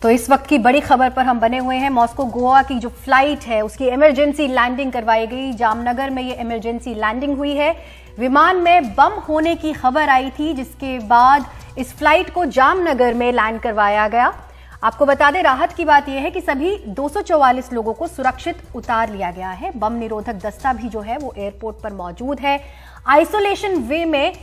तो इस वक्त की बड़ी खबर पर हम बने हुए हैं। मॉस्को गोवा की जो फ्लाइट है उसकी इमरजेंसी लैंडिंग करवाई गई। जामनगर में ये इमरजेंसी लैंडिंग हुई है। विमान में बम होने की खबर आई थी, जिसके बाद इस फ्लाइट को जामनगर में लैंड करवाया गया। आपको बता दें, राहत की बात यह है कि सभी 244 लोगों को सुरक्षित उतार लिया गया है। बम निरोधक दस्ता भी जो है वो एयरपोर्ट पर मौजूद है। आइसोलेशन वे में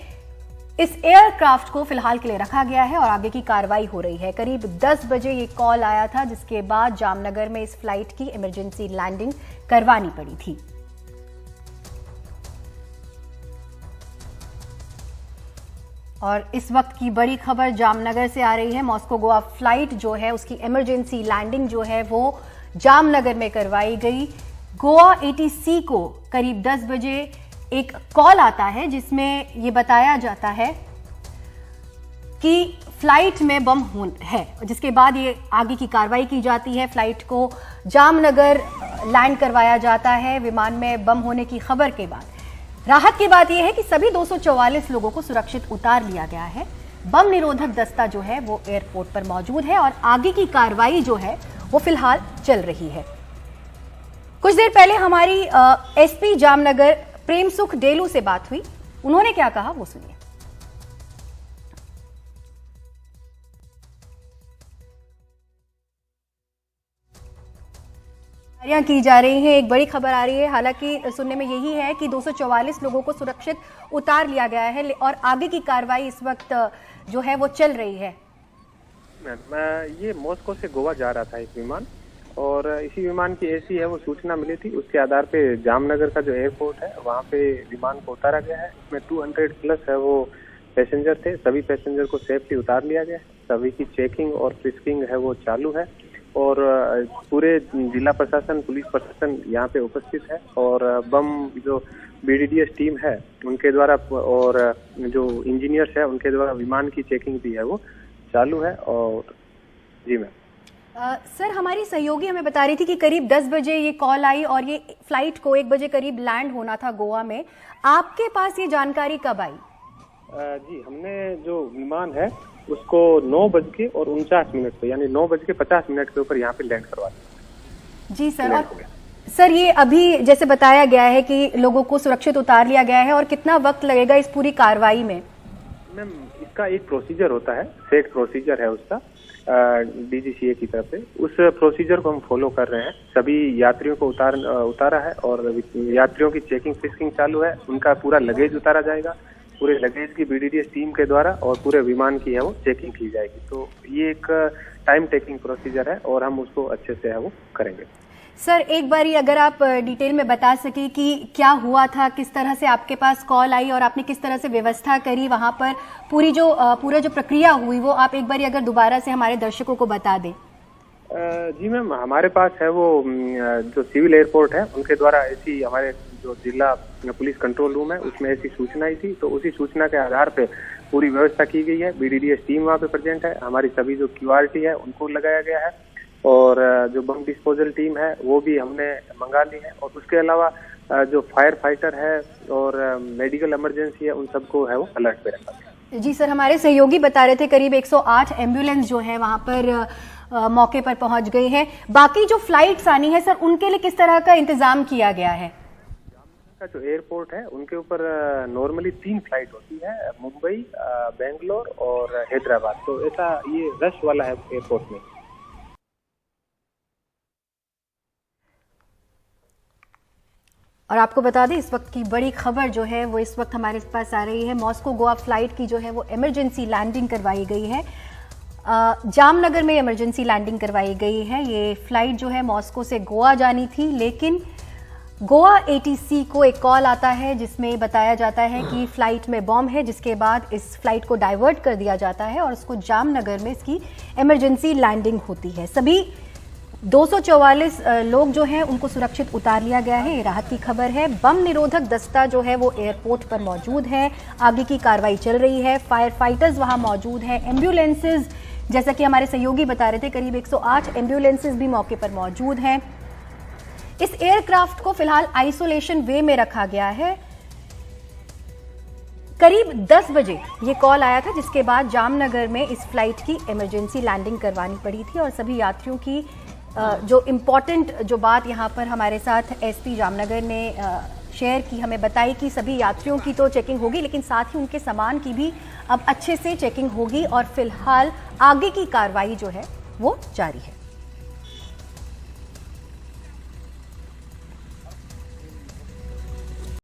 इस एयरक्राफ्ट को फिलहाल के लिए रखा गया है और आगे की कार्रवाई हो रही है। करीब 10 बजे ये कॉल आया था, जिसके बाद जामनगर में इस फ्लाइट की इमरजेंसी लैंडिंग करवानी पड़ी थी। और इस वक्त की बड़ी खबर जामनगर से आ रही है। मॉस्को गोवा फ्लाइट जो है उसकी इमरजेंसी लैंडिंग जो है वो जामनगर में करवाई गई। गोवा एटीसी को करीब 10 बजे एक कॉल आता है, जिसमें ये बताया जाता है कि फ्लाइट में बम है, जिसके बाद ये आगे की कार्रवाई की जाती है। फ्लाइट को जामनगर लैंड करवाया जाता है विमान में बम होने की खबर के बाद। राहत की बात यह है कि सभी 244 लोगों को सुरक्षित उतार लिया गया है। बम निरोधक दस्ता जो है वो एयरपोर्ट पर मौजूद है और आगे की कार्रवाई जो है वो फिलहाल चल रही है। कुछ देर पहले हमारी एसपी जामनगर प्रेम सुख डेलू से बात हुई। उन्होंने क्या कहा वो सुनिए। तैयारियां की जा रही हैं। एक बड़ी खबर आ रही है, हालांकि सुनने में यही है कि 244 लोगों को सुरक्षित उतार लिया गया है और आगे की कार्रवाई इस वक्त जो है वो चल रही है। ये मॉस्को से गोवा जा रहा था एक विमान, और इसी विमान की ऐसी है वो सूचना मिली थी। उसके आधार पे जामनगर का जो एयरपोर्ट है वहाँ पे विमान को उतारा गया है। इसमें 200 प्लस है वो पैसेंजर थे। सभी पैसेंजर को सेफली उतार लिया गया है। सभी की चेकिंग और फ्रिस्किंग है वो चालू है, और पूरे जिला प्रशासन, पुलिस प्रशासन यहाँ पे उपस्थित है। और बम जो BDDS टीम है उनके द्वारा और जो इंजीनियर्स है उनके द्वारा विमान की चेकिंग भी है वो चालू है। और जी मैम। सर, हमारी सहयोगी हमें बता रही थी कि करीब 10 बजे ये कॉल आई और ये फ्लाइट को 1 बजे करीब लैंड होना था गोवा में। आपके पास ये जानकारी कब आई? जी, हमने जो विमान है उसको 9:49 पे, यानी 9:50 के ऊपर यहाँ पे लैंड करवा दिया। जी सर। और सर, ये अभी जैसे बताया गया है कि लोगों को सुरक्षित उतार लिया गया है, और कितना वक्त लगेगा इस पूरी कार्रवाई में? मैम, इसका एक प्रोसीजर होता है, सेट प्रोसीजर है उसका DGCA की तरफ से। उस प्रोसीजर को हम फॉलो कर रहे हैं। सभी यात्रियों को उतारा है और यात्रियों की चेकिंग फिस्किंग चालू है। उनका पूरा लगेज उतारा जाएगा, पूरे लगेज की BDDS टीम के द्वारा, और पूरे विमान की है वो चेकिंग की जाएगी। तो ये एक टाइम टेकिंग प्रोसीजर है और हम उसको अच्छे से है वो करेंगे। सर, एक बारी अगर आप डिटेल में बता सके कि क्या हुआ था, किस तरह से आपके पास कॉल आई और आपने किस तरह से व्यवस्था करी वहां पर, पूरा जो प्रक्रिया हुई वो आप एक बारी अगर दोबारा से हमारे दर्शकों को बता दें। जी मैम, हमारे पास है वो जो सिविल एयरपोर्ट है उनके द्वारा ऐसी, हमारे जो जिला पुलिस कंट्रोल रूम है उसमें ऐसी सूचना आई थी। तो उसी सूचना के आधार पे पूरी व्यवस्था की गई है। BDDS टीम वहाँ पे प्रेजेंट है। हमारी सभी जो QRT है उनको लगाया गया है, और जो बम डिस्पोजल टीम है वो भी हमने मंगा ली है। और उसके अलावा जो फायर फाइटर है और मेडिकल इमरजेंसी है उन सबको है वो अलर्ट पे रखा गया। जी सर, हमारे सहयोगी बता रहे थे करीब 108 एम्बुलेंस जो है वहां पर मौके पर पहुंच गई है। बाकी जो फ्लाइट्स आनी है सर, उनके लिए किस तरह का इंतजाम किया गया है? का जो एयरपोर्ट है उनके ऊपर नॉर्मली 3 फ्लाइट होती है, मुंबई, बेंगलोर और हैदराबाद। तो ऐसा ये रश वाला है एयरपोर्ट में। और आपको बता दें, इस वक्त की बड़ी खबर जो है वो इस वक्त हमारे पास आ रही है। मॉस्को गोवा फ्लाइट की जो है वो इमरजेंसी लैंडिंग करवाई गई है। जामनगर में इमरजेंसी लैंडिंग करवाई गई है। ये फ्लाइट जो है मॉस्को से गोवा जानी थी, लेकिन गोवा ATC को एक कॉल आता है जिसमें बताया जाता है कि फ्लाइट में बॉम्ब है, जिसके बाद इस फ्लाइट को डाइवर्ट कर दिया जाता है और उसको जामनगर में इसकी इमरजेंसी लैंडिंग होती है। सभी 244 लोग जो हैं उनको सुरक्षित उतार लिया गया है। ये राहत की खबर है। बम निरोधक दस्ता जो है वो एयरपोर्ट पर मौजूद है। आगे की कार्रवाई चल रही है। फायर फाइटर्स वहां मौजूद है। एम्बुलेंसेज, जैसा कि हमारे सहयोगी बता रहे थे, करीब 108 एम्बुलेंसेज भी मौके पर मौजूद हैं। इस एयरक्राफ्ट को फिलहाल आइसोलेशन वे में रखा गया है। करीब 10 बजे ये कॉल आया था, जिसके बाद जामनगर में इस फ्लाइट की इमरजेंसी लैंडिंग करवानी पड़ी थी और सभी यात्रियों की जो इम्पोर्टेंट जो बात यहाँ पर हमारे साथ एसपी जामनगर ने शेयर की, हमें बताई कि सभी यात्रियों की तो चेकिंग होगी, लेकिन साथ ही उनके सामान की भी अब अच्छे से चेकिंग होगी और फिलहाल आगे की कार्रवाई जो है वो जारी है।